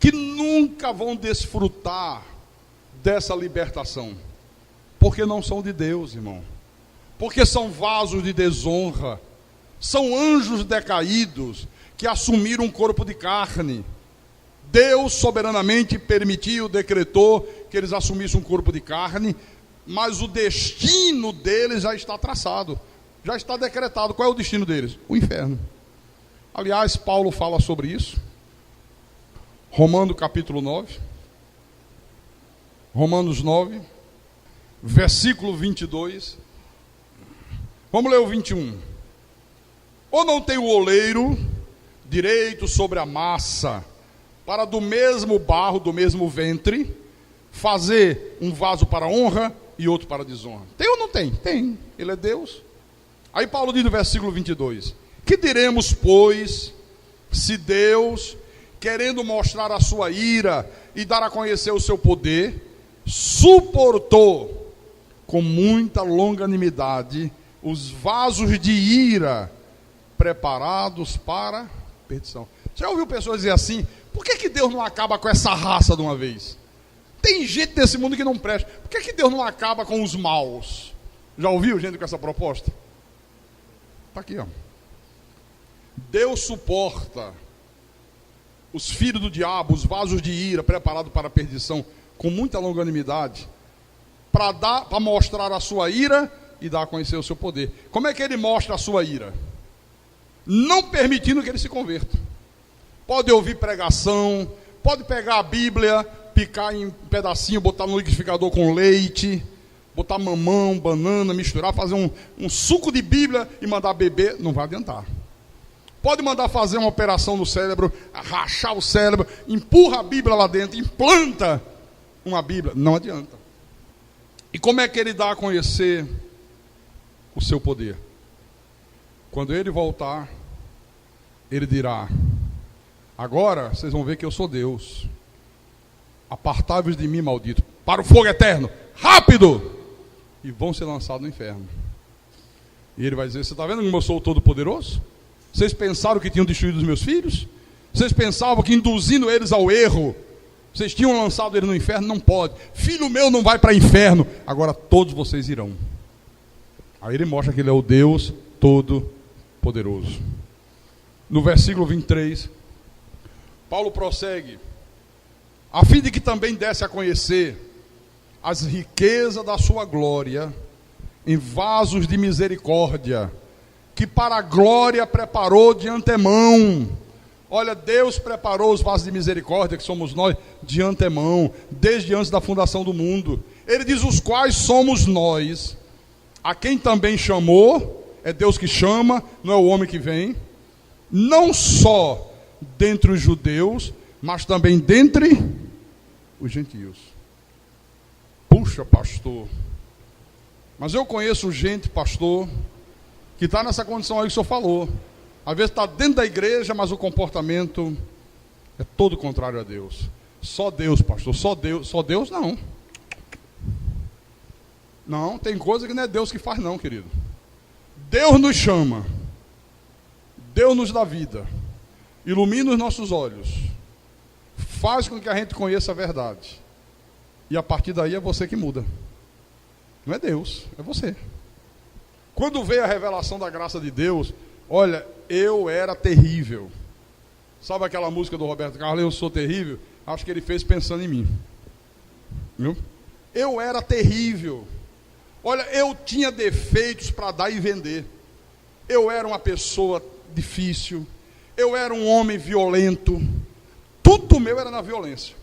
que nunca vão desfrutar dessa libertação? Porque não são de Deus, irmão. Porque são vasos de desonra. São anjos decaídos que assumiram um corpo de carne. Deus soberanamente permitiu, decretou que eles assumissem um corpo de carne, mas o destino deles já está traçado. Já está decretado. Qual é o destino deles? O inferno. Aliás, Paulo fala sobre isso. Romanos capítulo 9. Romanos 9, versículo 22. Vamos ler o 21. Ou não tem o oleiro direito sobre a massa, para do mesmo barro, do mesmo ventre, fazer um vaso para honra e outro para desonra? Tem ou não tem? Tem. Ele é Deus. Aí Paulo diz no versículo 22. Que diremos, pois, se Deus, querendo mostrar a sua ira e dar a conhecer o seu poder, suportou com muita longanimidade os vasos de ira preparados para perdição? Você já ouviu pessoas dizer assim: por que Deus não acaba com essa raça de uma vez? Tem gente nesse mundo que não presta. Por que Deus não acaba com os maus? Já ouviu gente com essa proposta? Está aqui, ó. Deus suporta os filhos do diabo, os vasos de ira preparados para a perdição, com muita longanimidade, para mostrar a sua ira e dar a conhecer o seu poder. Como é que ele mostra a sua ira? Não permitindo que ele se converta. Pode ouvir pregação, pode pegar a Bíblia, picar em pedacinho, botar no liquidificador com leite, botar mamão, banana, misturar, fazer um suco de Bíblia e mandar beber, não vai adiantar. Pode mandar fazer uma operação no cérebro, rachar o cérebro, empurra a Bíblia lá dentro, implanta uma Bíblia, não adianta. E como é que ele dá a conhecer o seu poder? Quando ele voltar, ele dirá: agora vocês vão ver que eu sou Deus. Apartai-vos de mim, maldito, para o fogo eterno, rápido! E vão ser lançados no inferno. E ele vai dizer: você está vendo como eu sou o Todo-Poderoso? Vocês pensaram que tinham destruído os meus filhos? Vocês pensavam que induzindo eles ao erro, vocês tinham lançado eles no inferno? Não pode. Filho meu não vai para o inferno. Agora todos vocês irão. Aí ele mostra que ele é o Deus Todo-Poderoso. No versículo 23, Paulo prossegue: a fim de que também desse a conhecer as riquezas da sua glória em vasos de misericórdia, que para a glória preparou de antemão, Olha, Deus preparou os vasos de misericórdia, que somos nós, de antemão, desde antes da fundação do mundo. Ele diz, os quais somos nós, a quem também chamou, é Deus que chama, não é o homem que vem, não só dentre os judeus, mas também dentre os gentios. Puxa, pastor, mas eu conheço gente, pastor, que está nessa condição aí que o senhor falou. Às vezes está dentro da igreja, mas o comportamento é todo contrário a Deus. Só Deus, pastor, só Deus não. Não, tem coisa que não é Deus que faz não, querido. Deus nos chama, Deus nos dá vida, ilumina os nossos olhos, faz com que a gente conheça a verdade. E a partir daí é você que muda. Não é Deus, é você. Quando veio a revelação da graça de Deus, olha, eu era terrível. Sabe aquela música do Roberto Carlos, eu sou terrível? Acho que ele fez pensando em mim. Viu? Eu era terrível. Olha, eu tinha defeitos para dar e vender. Eu era uma pessoa difícil. Eu era um homem violento. Tudo meu era na violência.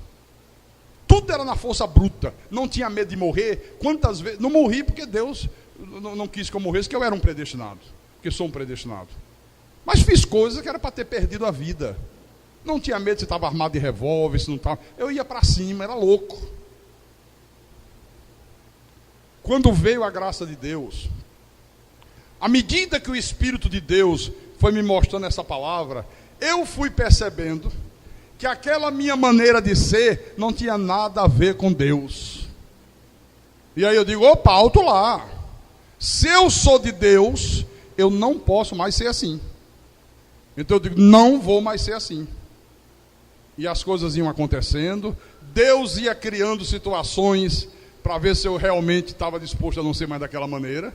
Tudo era na força bruta. Não tinha medo de morrer. Quantas vezes? Não morri porque Deus não quis que eu morresse, porque eu era um predestinado. Porque sou um predestinado. Mas fiz coisas que era para ter perdido a vida. Não tinha medo se estava armado de revólver, se não estava. Eu ia para cima, era louco. Quando veio a graça de Deus, à medida que o Espírito de Deus foi me mostrando essa palavra, eu fui percebendo que aquela minha maneira de ser não tinha nada a ver com Deus. E aí eu digo, opa, alto lá. Se eu sou de Deus, eu não posso mais ser assim. Então eu digo, não vou mais ser assim. E as coisas iam acontecendo, Deus ia criando situações para ver se eu realmente estava disposto a não ser mais daquela maneira.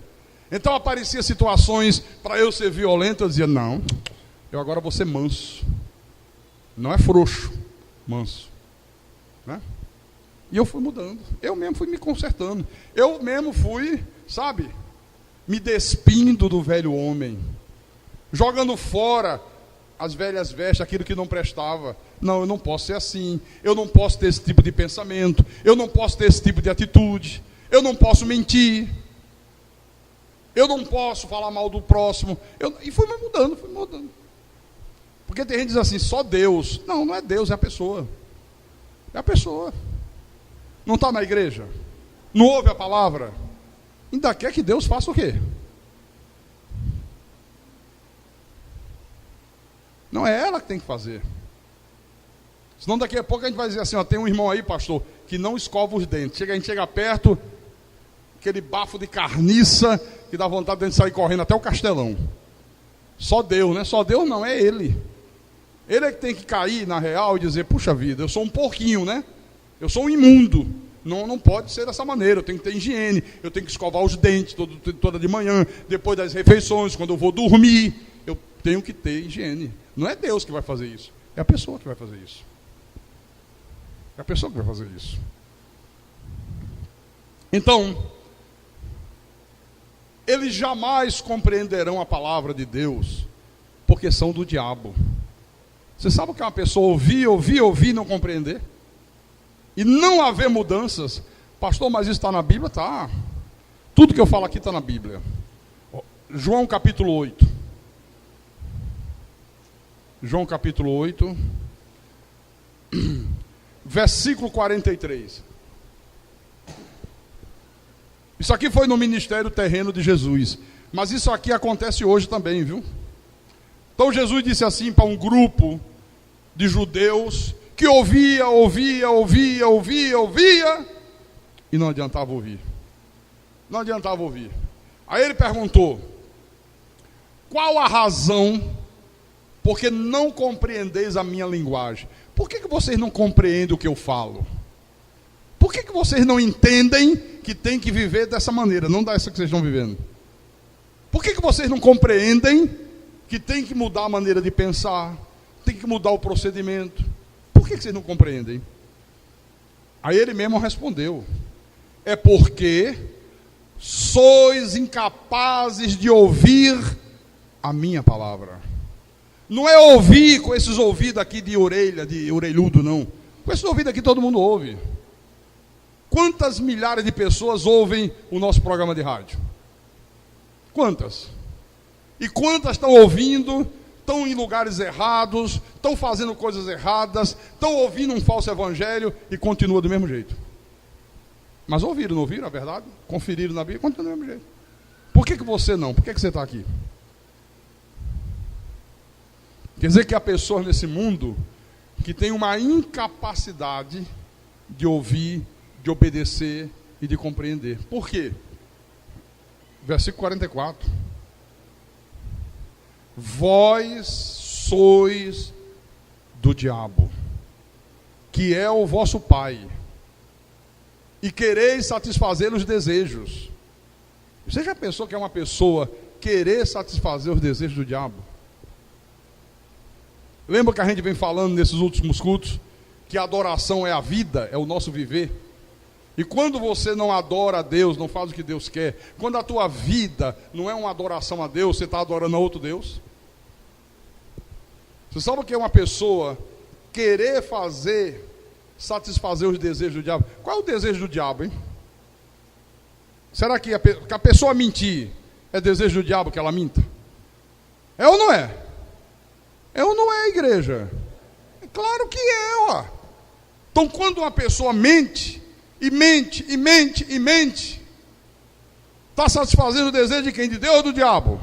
Então apareciam situações para eu ser violento, eu dizia, não, eu agora vou ser manso. Não é frouxo, manso. Né? E eu fui mudando, eu mesmo fui me consertando. Eu mesmo fui, sabe, me despindo do velho homem. Jogando fora as velhas vestes, aquilo que não prestava. Não, eu não posso ser assim. Eu não posso ter esse tipo de pensamento. Eu não posso ter esse tipo de atitude. Eu não posso mentir. Eu não posso falar mal do próximo. E fui me mudando, fui mudando. Porque tem gente que diz assim, só Deus. Não, não é Deus, é a pessoa. É a pessoa. Não está na igreja? Não ouve a palavra? Ainda quer que Deus faça o quê? Não é ela que tem que fazer. Senão daqui a pouco a gente vai dizer assim, ó, tem um irmão aí, pastor, que não escova os dentes. A gente chega perto, aquele bafo de carniça, que dá vontade de a gente sair correndo até o Castelão. Só Deus, né? Só Deus não, é Ele. Ele é que tem que cair na real e dizer, puxa vida, eu sou um porquinho, né? Eu sou um imundo. Não pode ser dessa maneira, eu tenho que ter higiene, eu tenho que escovar os dentes toda de manhã, depois das refeições, quando eu vou dormir, eu tenho que ter higiene. Não é Deus que vai fazer isso, é a pessoa que vai fazer isso. É a pessoa que vai fazer isso. Então, eles jamais compreenderão a palavra de Deus, porque são do diabo. Você sabe o que é uma pessoa ouvir e não compreender? E não haver mudanças? Pastor, mas isso está na Bíblia? Está. Tudo que eu falo aqui está na Bíblia. João capítulo 8. João capítulo 8, versículo 43. Isso aqui foi no ministério terreno de Jesus, mas isso aqui acontece hoje também, viu? Então Jesus disse assim para um grupo de judeus que ouvia, e não adiantava ouvir. Não adiantava ouvir. Aí ele perguntou, qual a razão porque não compreendeis a minha linguagem? Por que vocês não compreendem o que eu falo? Por que vocês não entendem que tem que viver dessa maneira, não dessa que vocês estão vivendo? Por que vocês não compreendem que tem que mudar a maneira de pensar, tem que mudar o procedimento? Por que vocês não compreendem? Aí ele mesmo respondeu, é porque sois incapazes de ouvir a minha palavra. Não é ouvir com esses ouvidos aqui de orelha, de orelhudo, não. Com esses ouvidos aqui todo mundo ouve. Quantas milhares de pessoas ouvem o nosso programa de rádio? Quantas? E quantas estão ouvindo, estão em lugares errados, estão fazendo coisas erradas, estão ouvindo um falso evangelho e continua do mesmo jeito? Mas ouviram, não ouviram a verdade? Conferiram na Bíblia, continua do mesmo jeito. Por que você não? Por que você está aqui? Quer dizer que há pessoas nesse mundo que têm uma incapacidade de ouvir, de obedecer e de compreender. Por quê? Versículo 44. Vós sois do diabo, que é o vosso pai, e quereis satisfazer os desejos. Você já pensou que é uma pessoa querer satisfazer os desejos do diabo? Lembra que a gente vem falando nesses últimos cultos que a adoração é a vida, é o nosso viver? E quando você não adora a Deus, não faz o que Deus quer, quando a tua vida não é uma adoração a Deus, você está adorando a outro Deus? Você sabe o que é uma pessoa querer satisfazer os desejos do diabo? Qual é o desejo do diabo, hein? Será que a pessoa mentir é desejo do diabo que ela minta? É ou não é? É ou não é, igreja? É claro que é, ó. Então quando uma pessoa mente, e mente, e mente, e mente, está satisfazendo o desejo de quem? De Deus ou do diabo?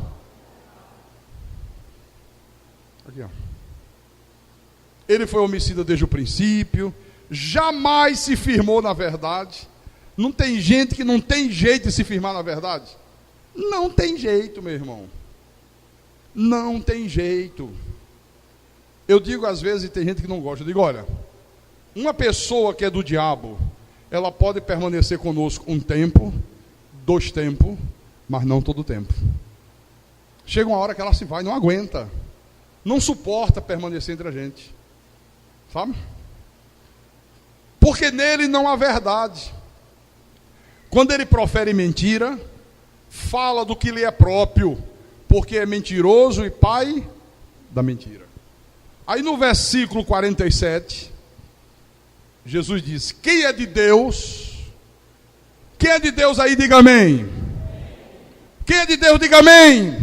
Aqui, ó. Ele foi homicida desde o princípio, jamais se firmou na verdade. Não tem gente que não tem jeito de se firmar na verdade? Não tem jeito, meu irmão. Não tem jeito. Eu digo às vezes, e tem gente que não gosta, eu digo, olha, uma pessoa que é do diabo, ela pode permanecer conosco um tempo, 2 tempos, mas não todo o tempo. Chega uma hora que ela se vai, não aguenta, não suporta permanecer entre a gente, sabe? Porque nele não há verdade. Quando ele profere mentira, fala do que lhe é próprio, porque é mentiroso e pai da mentira. Aí no versículo 47, Jesus diz: quem é de Deus? Quem é de Deus aí, diga amém. Quem é de Deus, diga amém.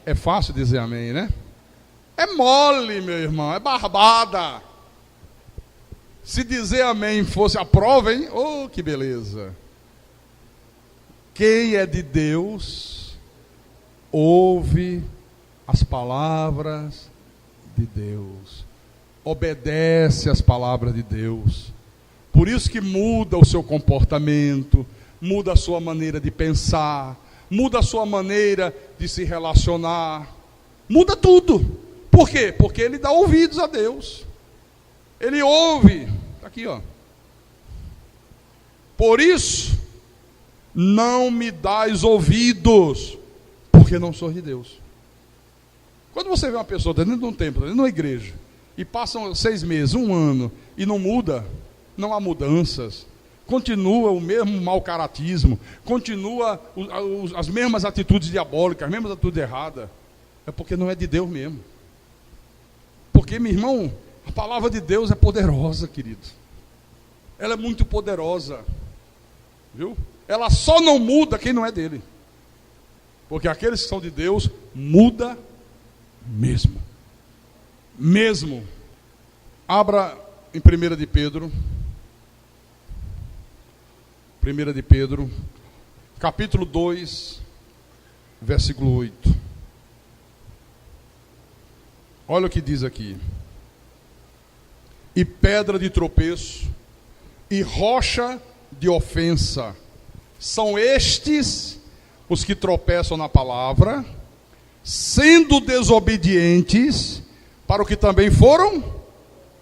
É fácil dizer amém, né? É mole, meu irmão, é barbada. Se dizer amém fosse a prova, hein? Oh, que beleza. Quem é de Deus, ouve as palavras de Deus, obedece às palavras de Deus. Por isso que muda o seu comportamento, muda a sua maneira de pensar, muda a sua maneira de se relacionar, muda tudo. Por quê? Porque ele dá ouvidos a Deus. Ele ouve. Está aqui, ó. Por isso, não me dais ouvidos, porque não sou de Deus. Quando você vê uma pessoa dentro de um templo, dentro de uma igreja, e passam 6 meses, 1 ano, e não muda, não há mudanças, continua o mesmo mau caratismo, continua as mesmas atitudes diabólicas, as mesmas atitudes erradas, é porque não é de Deus mesmo. Porque, meu irmão, a palavra de Deus é poderosa, querido. Ela é muito poderosa, viu? Ela só não muda quem não é dele. Porque aqueles que são de Deus, muda mesmo. Mesmo. Abra em 1 de Pedro. 1 de Pedro, capítulo 2, versículo 8. Olha o que diz aqui. E pedra de tropeço, e rocha de ofensa, são estes os que tropeçam na palavra, sendo desobedientes para o que também foram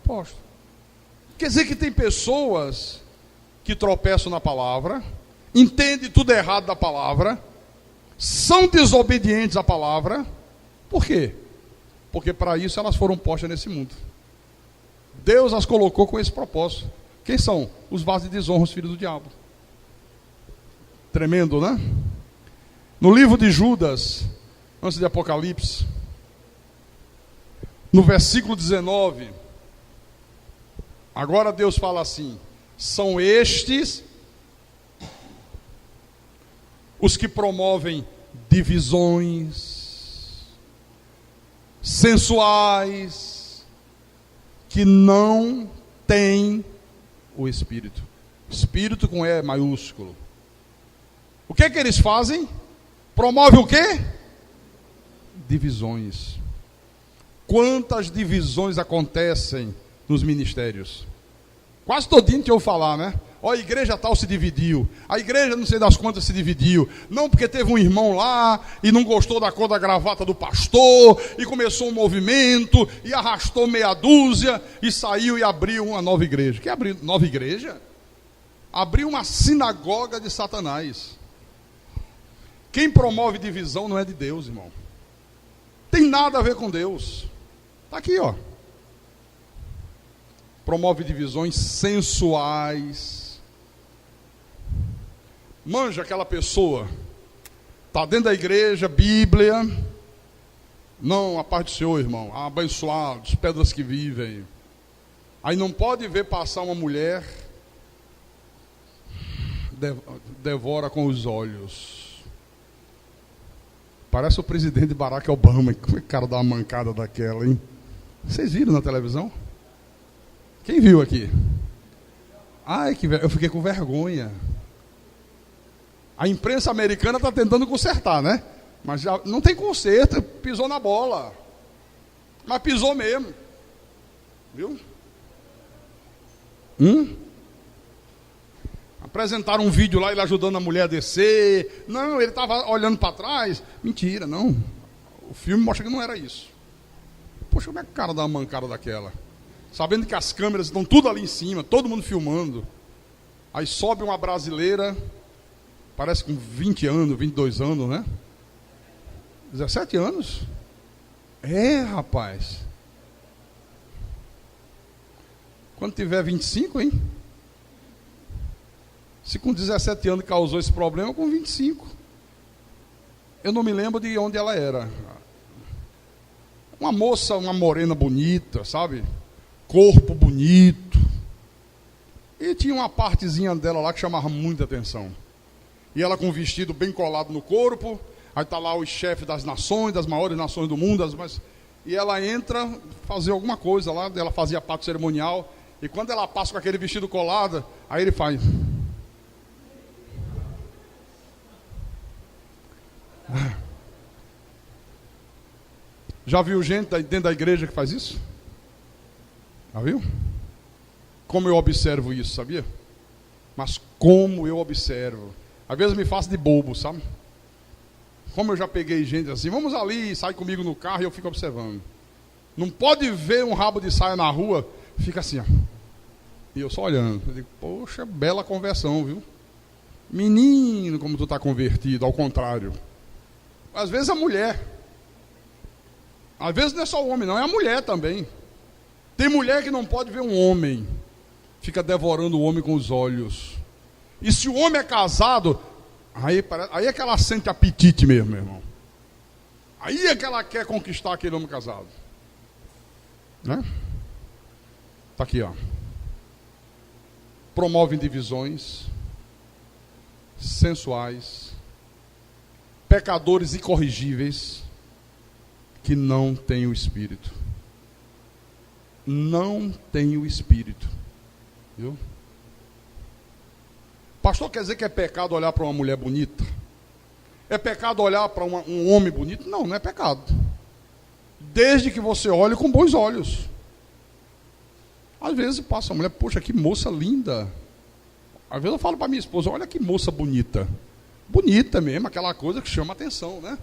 postos. Quer dizer que tem pessoas que tropeçam na palavra, entendem tudo errado da palavra, são desobedientes à palavra. Por quê? Porque para isso elas foram postas nesse mundo. Deus as colocou com esse propósito. Quem são? Os vasos de desonra, os filhos do diabo. Tremendo, né? No livro de Judas, antes de Apocalipse, no versículo 19, agora Deus fala assim: são estes os que promovem divisões sensuais, que não têm o Espírito. Espírito com E maiúsculo. O que é que eles fazem? Promove o quê? Divisões. Quantas divisões acontecem nos ministérios? Quase todinho que eu falar, né? Ó, a igreja tal se dividiu, a igreja não sei das quantas se dividiu, não porque teve um irmão lá e não gostou da cor da gravata do pastor e começou um movimento e arrastou meia dúzia e saiu e abriu uma nova igreja. Que abriu nova igreja? Abriu uma sinagoga de Satanás. Quem promove divisão não é de Deus, irmão. Tem nada a ver com Deus. Está aqui, ó. Promove divisões sensuais. Manja aquela pessoa, está dentro da igreja, Bíblia. Não, a paz do Senhor, irmão. Abençoados, pedras que vivem. Aí não pode ver passar uma mulher, devora com os olhos. Parece o presidente Barack Obama. Como é que o cara dá uma mancada daquela, hein? Vocês viram na televisão? Quem viu aqui? Ai, eu fiquei com vergonha. A imprensa americana está tentando consertar, né? Mas já não tem conserto, pisou na bola. Mas pisou mesmo. Viu? Apresentaram um vídeo lá, ele ajudando a mulher a descer. Não, ele estava olhando para trás. Mentira, não. O filme mostra que não era isso. Poxa, como é que o cara dá uma mancada daquela? Sabendo que as câmeras estão tudo ali em cima, todo mundo filmando. Aí sobe uma brasileira, parece com 20 anos, 22 anos, né? 17 anos? É, rapaz. Quando tiver 25, hein? Se com 17 anos causou esse problema, com 25. Eu não me lembro de onde ela era. Uma moça, uma morena bonita, sabe? Corpo bonito. E tinha uma partezinha dela lá que chamava muita atenção. E ela com um vestido bem colado no corpo. Aí está lá o chefe das nações, das maiores nações do mundo. E ela entra fazer alguma coisa lá. Ela fazia parte cerimonial. E quando ela passa com aquele vestido colado, aí ele faz... Já viu gente dentro da igreja que faz isso? Já viu? Como eu observo isso, sabia? Mas como eu observo. Às vezes me faço de bobo, sabe? Como eu já peguei gente assim, vamos ali, sai comigo no carro e eu fico observando. Não pode ver um rabo de saia na rua, fica assim, ó. E eu só olhando. Eu digo, poxa, bela conversão, viu? Menino, como tu está convertido, ao contrário. Às vezes a mulher. Às vezes não é só o homem, não, é a mulher também. Tem mulher que não pode ver um homem, fica devorando o homem com os olhos. E se o homem é casado, aí é que ela sente apetite mesmo, meu irmão. Aí é que ela quer conquistar aquele homem casado. Né? Está aqui, ó. Promovem divisões sensuais, pecadores incorrigíveis, que não têm o Espírito. Não tem o Espírito. Viu? Pastor, quer dizer que é pecado olhar para uma mulher bonita? É pecado olhar para um homem bonito? Não, não é pecado. Desde que você olhe com bons olhos. Às vezes passa a mulher, poxa, que moça linda. Às vezes eu falo para minha esposa, olha que moça bonita. Bonita mesmo, aquela coisa que chama atenção, né?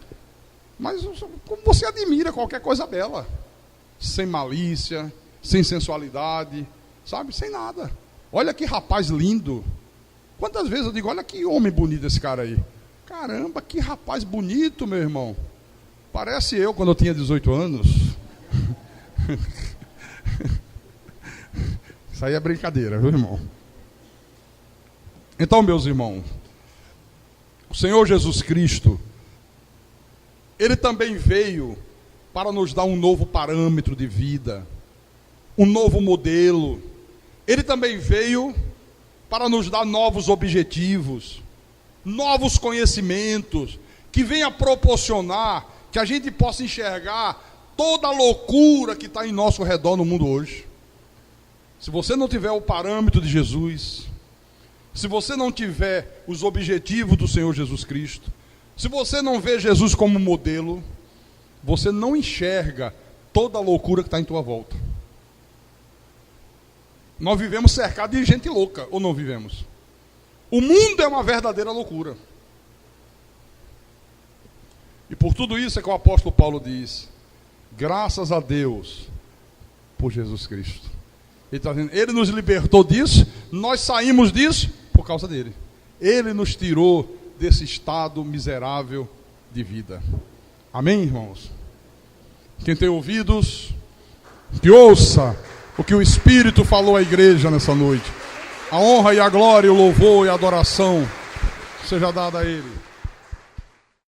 Mas como você admira qualquer coisa bela. Sem malícia, sem sensualidade, sabe? Sem nada. Olha que rapaz lindo. Quantas vezes eu digo, olha que homem bonito esse cara aí. Caramba, que rapaz bonito, meu irmão. Parece eu quando eu tinha 18 anos. Isso aí é brincadeira, viu, irmão? Então, meus irmãos, o Senhor Jesus Cristo, Ele também veio para nos dar um novo parâmetro de vida, um novo modelo. Ele também veio para nos dar novos objetivos, novos conhecimentos, que venha proporcionar que a gente possa enxergar toda a loucura que está em nosso redor no mundo hoje. Se você não tiver o parâmetro de Jesus, se você não tiver os objetivos do Senhor Jesus Cristo, se você não vê Jesus como modelo, você não enxerga toda a loucura que está em tua volta. Nós vivemos cercados de gente louca, ou não vivemos? O mundo é uma verdadeira loucura. E por tudo isso é que o apóstolo Paulo diz: graças a Deus por Jesus Cristo. Ele está dizendo, ele nos libertou disso, nós saímos disso por causa dele. Ele nos tirou desse estado miserável de vida. Amém, irmãos? Quem tem ouvidos, que ouça o que o Espírito falou à igreja nessa noite. A honra e a glória, o louvor e a adoração seja dada a Ele.